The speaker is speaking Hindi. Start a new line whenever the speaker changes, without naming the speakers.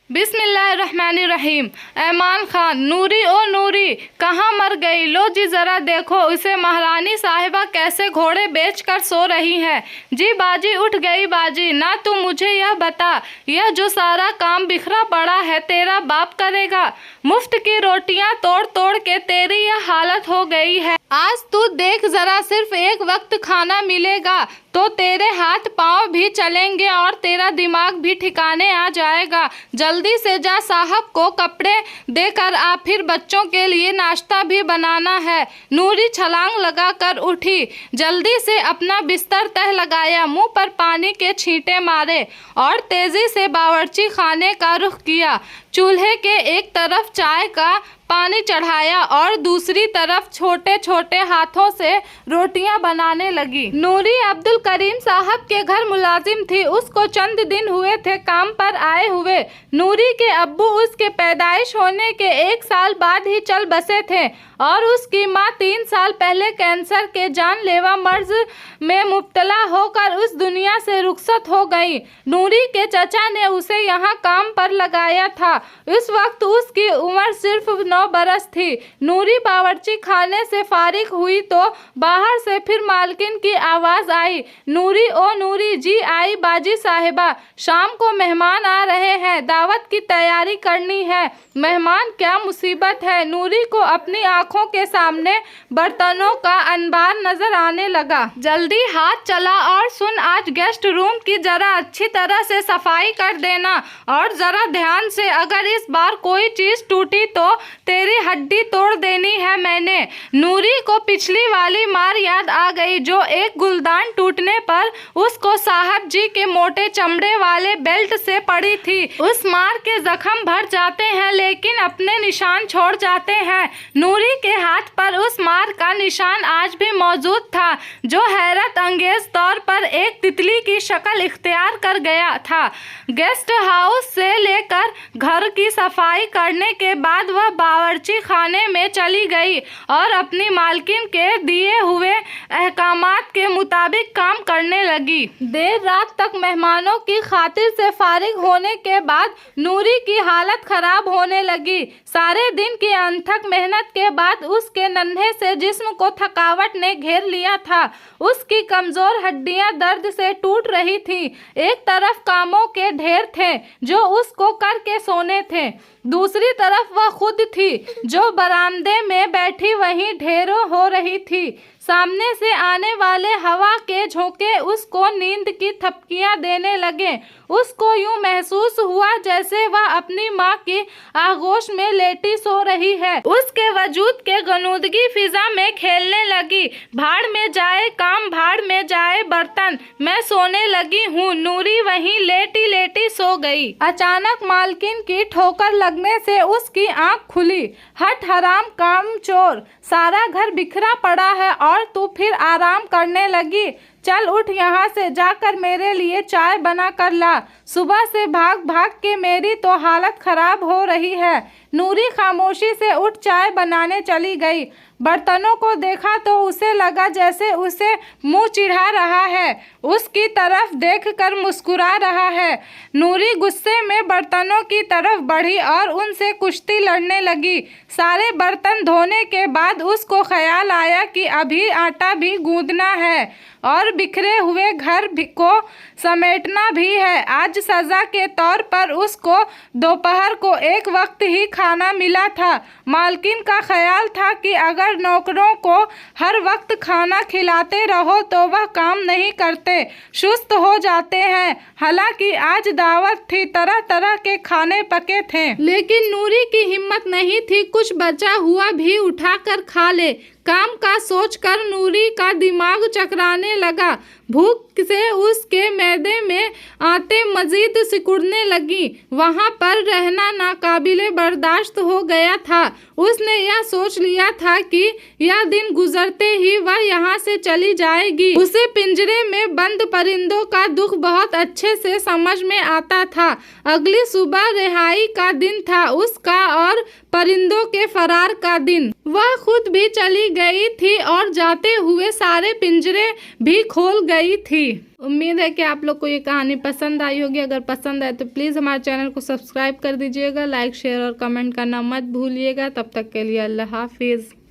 बिस्मिल्लाहिर्रहमानिर्रहीम। ऐमान खान, नूरी ओ नूरी कहाँ मर गई? लो जी ज़रा देखो इसे, महारानी साहिबा कैसे घोड़े बेचकर सो रही है। जी बाजी उठ गई बाजी। ना तू मुझे यह बता, यह जो सारा काम बिखरा पड़ा है तेरा बाप करेगा? मुफ्त की रोटियां तोड़ तोड़ के तेरी यह हालत हो गई है। आज तू देख ज़रा, सिर्फ एक वक्त खाना मिलेगा तो तेरे हाथ पांव भी चलेंगे और तेरा दिमाग भी ठिकाने आ जाएगा। जल्दी से जा, साहब को कपड़े देकर आ, फिर बच्चों के लिए नाश्ता भी बनाना है। नूरी छलांग लगाकर उठी, जल्दी से अपना बिस्तर तह लगाया, मुंह पर पानी के छींटे मारे और तेजी से बावर्ची खाने का रुख किया। चूल्हे के एक तरफ चाय का पानी चढ़ाया और दूसरी तरफ छोटे छोटे हाथों से रोटियां बनाने लगी। नूरी अब्दुल करीम साहब के घर मुलाजिम थी। उसको चंद दिन हुए थे काम पर आए हुए। नूरी के अब्बू उसके पैदाइश होने के 1 साल बाद ही चल बसे थे और उसकी माँ 3 साल पहले कैंसर के जानलेवा मर्ज में मुब्तला होकर उस दुनिया से रुखसत हो गई। नूरी के चचा ने उसे यहाँ काम पर लगाया था। इस वक्त उसकी उम्र सिर्फ 9 बरस थी। नूरी बावर्ची खाने से फारिग हुई तो बाहर से फिर मालकिन की आवाज़ आई, नूरी ओ नूरी। जी आई बाजी साहिबा, शाम को मेहमान आ रहे हैं, दावत की तैयारी करनी है। मेहमान? क्या मुसीबत है? नूरी को अपनी आंखों के सामने बर्तनों का अंबार नजर आने लगा। जल्दी हाथ चला और सुन, आज गेस्ट रूम की जरा अच्छी तरह से सफाई कर देना और जरा ध्यान से, अगर इस बार कोई चीज टूटी तो तेरी हड्डी तोड़ देनी है मैंने। नूरी को पिछली वाली मार याद आ गई जो एक गुलदान टूटने पर उसको साहब जी के मोटे चमड़े वाले बेल्ट से पड़ी थी। उस मार के जख्म भर जाते हैं लेकिन अपने निशान छोड़ जाते हैं। नूरी के हाथ पर उस मार का निशान आज भी मौजूद था जो हैरत अंगेज तौर पर एक तितली की शक्ल इख्तियार कर गया था। गेस्ट हाउस से लेकर घर की सफाई करने के बाद वह बावर्ची खाने में चली गई और अपनी मालकिन के दिए हुए अहकामात के मुताबिक काम करने लगी। देर रात तक मेहमानों की खातिर से फारिग होने के बाद नूरी की हालत खराब होने लगी। सारे दिन की अनथक मेहनत के बाद उसके नन्हे से जिस्म को थकावट ने घेर लिया था। उसकी कमजोर हड्डियां दर्द से टूट रही थी। एक तरफ कामों के ढेर थे जो उसको करके सोने थे, दूसरी तरफ वह खुद थी जो बरामदे में बैठी वहीं ढेरों हो रही थी। सामने से आने वाले हवा के झोंके उसको नींद की थपकियां देने लगे। उसको यूं महसूस हुआ जैसे वह अपनी माँ की आगोश में लेटी सो रही है। उसके वजूद के गनूदगी फिजा में खेलने लगी। भाड़ में जाए काम, भाड़ में जाए बर्तन, मैं सोने लगी हूँ। नूरी वहीं लेटी लेटी सो गई। अचानक मालकिन की ठोकर लगने से उसकी आंख खुली। हट हराम काम चोर, सारा घर बिखरा पड़ा है और तू फिर आराम करने लगी। चल उठ, यहाँ से जाकर मेरे लिए चाय बना कर ला। सुबह से भाग भाग के मेरी तो हालत खराब हो रही है। नूरी खामोशी से उठ चाय बनाने चली गई। बर्तनों को देखा तो उसे लगा जैसे उसे मुंह चिढ़ा रहा है, उसकी तरफ देखकर मुस्कुरा रहा है। नूरी गुस्से में बर्तनों की तरफ बढ़ी और उनसे कुश्ती लड़ने लगी। सारे बर्तन धोने के बाद उसको ख्याल आया कि अभी आटा भी गूंदना है और बिखरे हुए घर को समेटना भी है। आज सज़ा के तौर पर उसको दोपहर को एक वक्त ही खाना मिला था। मालकिन का ख्याल था कि अगर नौकरों को हर वक्त खाना खिलाते रहो तो वह काम नहीं करते, सुस्त हो जाते हैं। हालांकि आज दावत थी, तरह तरह के खाने पके थे, लेकिन नूरी की हिम्मत नहीं थी कुछ बचा हुआ भी उठाकर खा ले। काम का सोचकर नूरी का दिमाग चकराने लगा। भूख से उसके मैदे में आते मजीद सिकुड़ने लगी। वहाँ पर रहना नाकाबिले बर्दाश्त हो गया था। उसने यह सोच लिया था कि यह दिन गुजरते ही वह यहाँ से चली जाएगी। उसे पिंजरे में बंद परिंदों का दुख बहुत अच्छे से समझ में आता था। अगली सुबह रिहाई का दिन था उसका और परिंदों के फरार का दिन। वह खुद भी चली गई थी और जाते हुए सारे पिंजरे भी खोल गई थी। उम्मीद है कि आप लोग को ये कहानी पसंद आई होगी। अगर पसंद आए तो प्लीज़ हमारे चैनल को सब्सक्राइब कर दीजिएगा, लाइक शेयर और कमेंट करना मत भूलिएगा। तब तक के लिए अल्लाह हाफिज़।